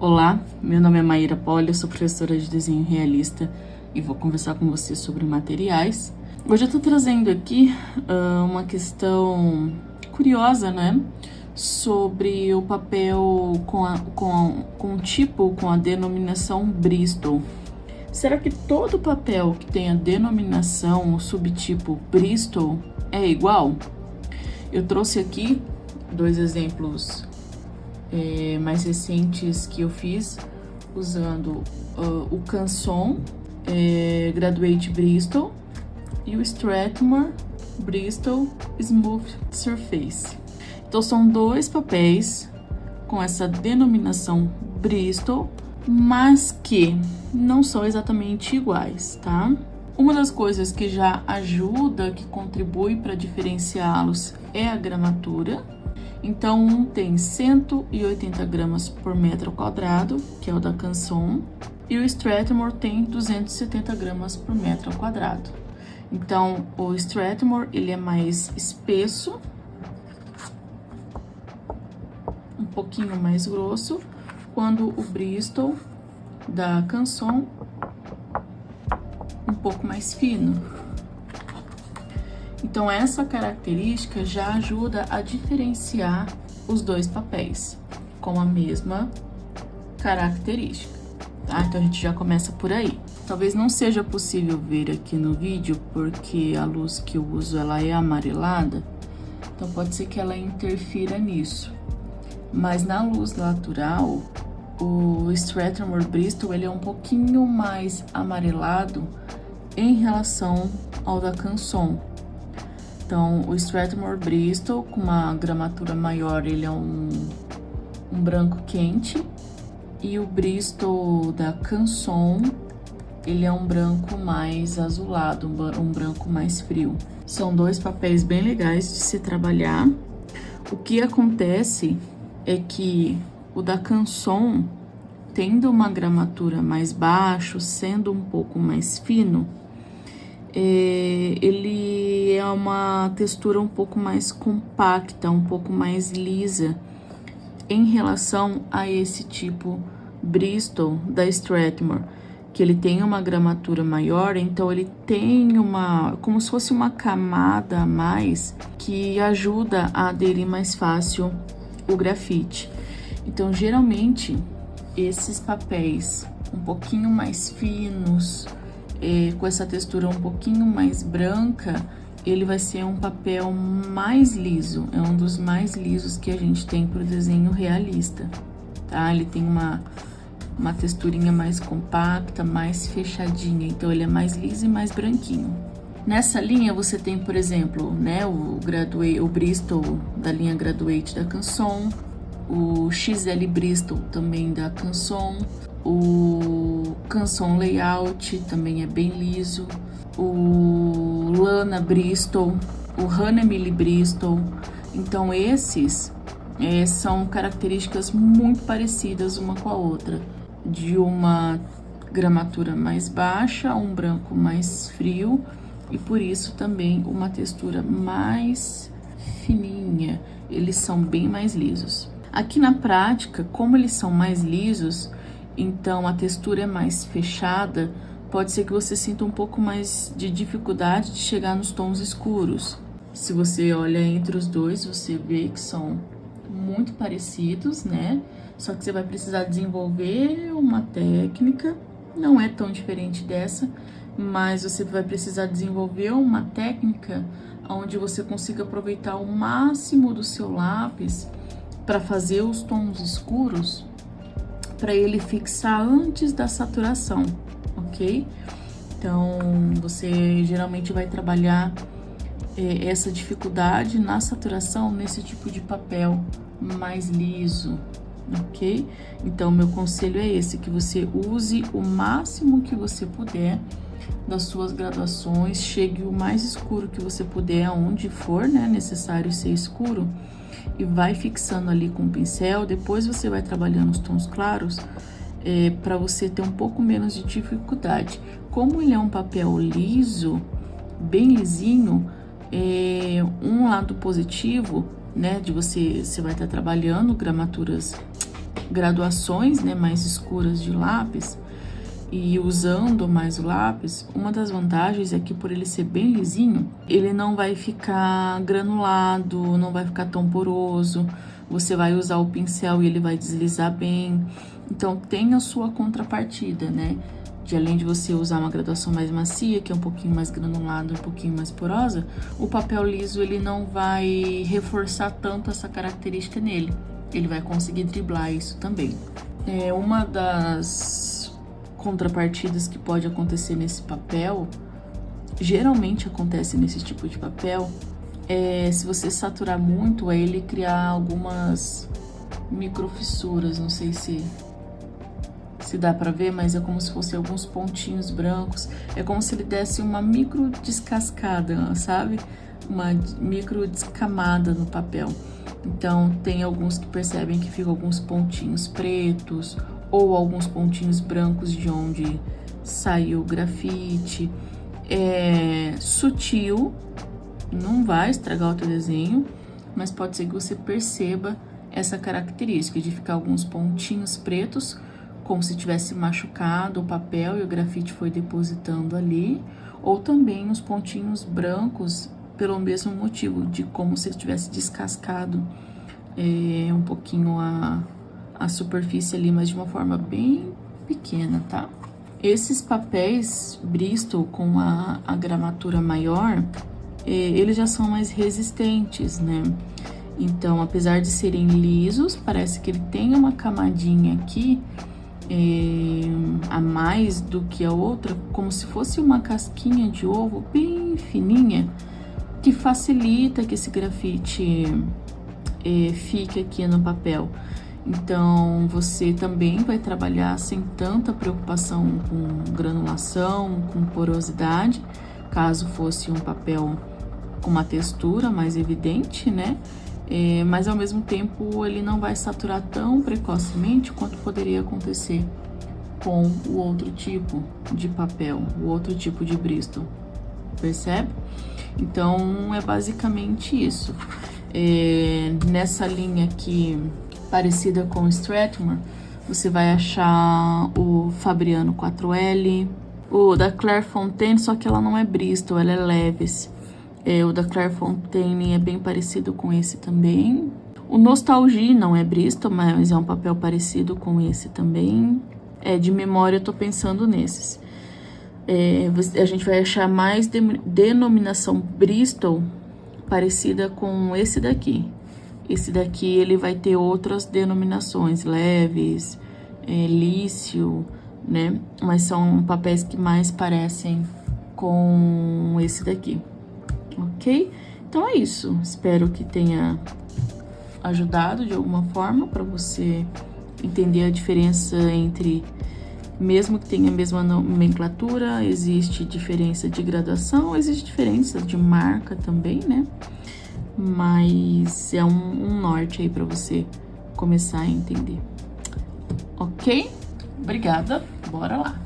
Olá, meu nome é Maíra Poli, eu sou professora de desenho realista e vou conversar com você sobre materiais. Hoje eu tô trazendo aqui uma questão curiosa, né? Sobre o papel com o tipo, com a denominação Bristol. Será que todo papel que tem a denominação, o subtipo Bristol, é igual? Eu trouxe aqui dois exemplos mais recentes que eu fiz usando o Canson Graduate Bristol e o Strathmore Bristol Smooth Surface. Então são dois papéis com essa denominação Bristol, mas que não são exatamente iguais, tá? Uma das coisas que já ajuda, que contribui para diferenciá-los é a gramatura. Então, um tem 180 gramas por metro quadrado, que é o da Canson, e o Strathmore tem 270 gramas por metro quadrado. Então, o Strathmore, ele é mais espesso, um pouquinho mais grosso, quando o Bristol da Canson um pouco mais fino. Então, essa característica já ajuda a diferenciar os dois papéis com a mesma característica, tá? Então, a gente já começa por aí. Talvez não seja possível ver aqui no vídeo, porque a luz que eu uso, ela é amarelada, então pode ser que ela interfira nisso. Mas na luz natural, o Strathmore Bristol, ele é um pouquinho mais amarelado em relação ao da Canson. Então, o Strathmore Bristol, com uma gramatura maior, ele é um branco quente. E o Bristol da Canson, ele é um branco mais azulado, um branco mais frio. São dois papéis bem legais de se trabalhar. O que acontece é que o da Canson, tendo uma gramatura mais baixa, sendo um pouco mais fino, ele é uma textura um pouco mais compacta, um pouco mais lisa em relação a esse tipo Bristol da Strathmore, que ele tem uma gramatura maior, então ele tem como se fosse uma camada a mais que ajuda a aderir mais fácil o grafite. Então, geralmente, esses papéis um pouquinho mais finos, com essa textura um pouquinho mais branca, ele vai ser um papel mais liso, é um dos mais lisos que a gente tem para o desenho realista, tá? Ele tem uma texturinha mais compacta, mais fechadinha, então ele é mais liso e mais branquinho. Nessa linha você tem, por exemplo, né, o Bristol da linha Graduate da Canson, o XL Bristol também da Canson, o Canson Layout também é bem liso, o Lana Bristol, o Hanemili Bristol. Então esses são características muito parecidas uma com a outra, de uma gramatura mais baixa, um branco mais frio e por isso também uma textura mais fininha. Eles são bem mais lisos. Aqui na prática, como eles são mais lisos, então a textura é mais fechada, pode ser que você sinta um pouco mais de dificuldade de chegar nos tons escuros. Se você olha entre os dois, você vê que são muito parecidos, né? Só que você vai precisar desenvolver uma técnica, não é tão diferente dessa, mas você vai precisar desenvolver uma técnica onde você consiga aproveitar o máximo do seu lápis para fazer os tons escuros, para ele fixar antes da saturação, ok? Então, você geralmente vai trabalhar essa dificuldade na saturação nesse tipo de papel mais liso, ok? Então, meu conselho é esse, que você use o máximo que você puder das suas graduações, chegue o mais escuro que você puder, aonde for, né, necessário ser escuro, e vai fixando ali com o pincel. Depois você vai trabalhando os tons claros, para você ter um pouco menos de dificuldade. Como ele é um papel liso, bem lisinho, um lado positivo, né, de você vai estar trabalhando gramaturas graduações, né, mais escuras de lápis e usando mais o lápis, uma das vantagens é que por ele ser bem lisinho, ele não vai ficar granulado, não vai ficar tão poroso. Você vai usar o pincel e ele vai deslizar bem. Então tem a sua contrapartida, né? De além de você usar uma graduação mais macia, que é um pouquinho mais granulada, um pouquinho mais porosa, o papel liso ele não vai reforçar tanto essa característica nele. Ele vai conseguir driblar isso também. Uma das contrapartidas que pode acontecer nesse papel, geralmente acontece nesse tipo de papel, se você saturar muito, é ele criar algumas microfissuras, não sei se dá pra ver, mas é como se fossem alguns pontinhos brancos, é como se ele desse uma micro descascada, sabe? Uma micro descamada no papel. Então, tem alguns que percebem que ficam alguns pontinhos pretos ou alguns pontinhos brancos de onde saiu o grafite. É sutil, não vai estragar o teu desenho, mas pode ser que você perceba essa característica de ficar alguns pontinhos pretos, como se tivesse machucado o papel e o grafite foi depositando ali, ou também os pontinhos brancos pelo mesmo motivo, de como se ele tivesse descascado um pouquinho a superfície ali, mas de uma forma bem pequena, tá? Esses papéis Bristol com a gramatura maior, eles já são mais resistentes, né? Então, apesar de serem lisos, parece que ele tem uma camadinha aqui a mais do que a outra, como se fosse uma casquinha de ovo bem fininha, que facilita que esse grafite fique aqui no papel. Então, você também vai trabalhar sem tanta preocupação com granulação, com porosidade, caso fosse um papel com uma textura mais evidente, né? Mas ao mesmo tempo ele não vai saturar tão precocemente quanto poderia acontecer com o outro tipo de papel, o outro tipo de Bristol, percebe? Então é basicamente isso. Nessa linha aqui parecida com o Strathmore, você vai achar o Fabriano 4L, o da Clairefontaine, só que ela não é Bristol, ela é Levis. O da Clairefontaine é bem parecido com esse também. O Nostalgie não é Bristol, mas é um papel parecido com esse também. De memória, eu tô pensando nesses. A gente vai achar mais denominação Bristol parecida com esse daqui. Esse daqui, ele vai ter outras denominações, Levis, Lício, né? Mas são papéis que mais parecem com esse daqui. Ok? Então é isso. Espero que tenha ajudado de alguma forma para você entender a diferença entre, mesmo que tenha a mesma nomenclatura, existe diferença de graduação, existe diferença de marca também, né? Mas é um norte aí para você começar a entender. Ok? Obrigada. Bora lá.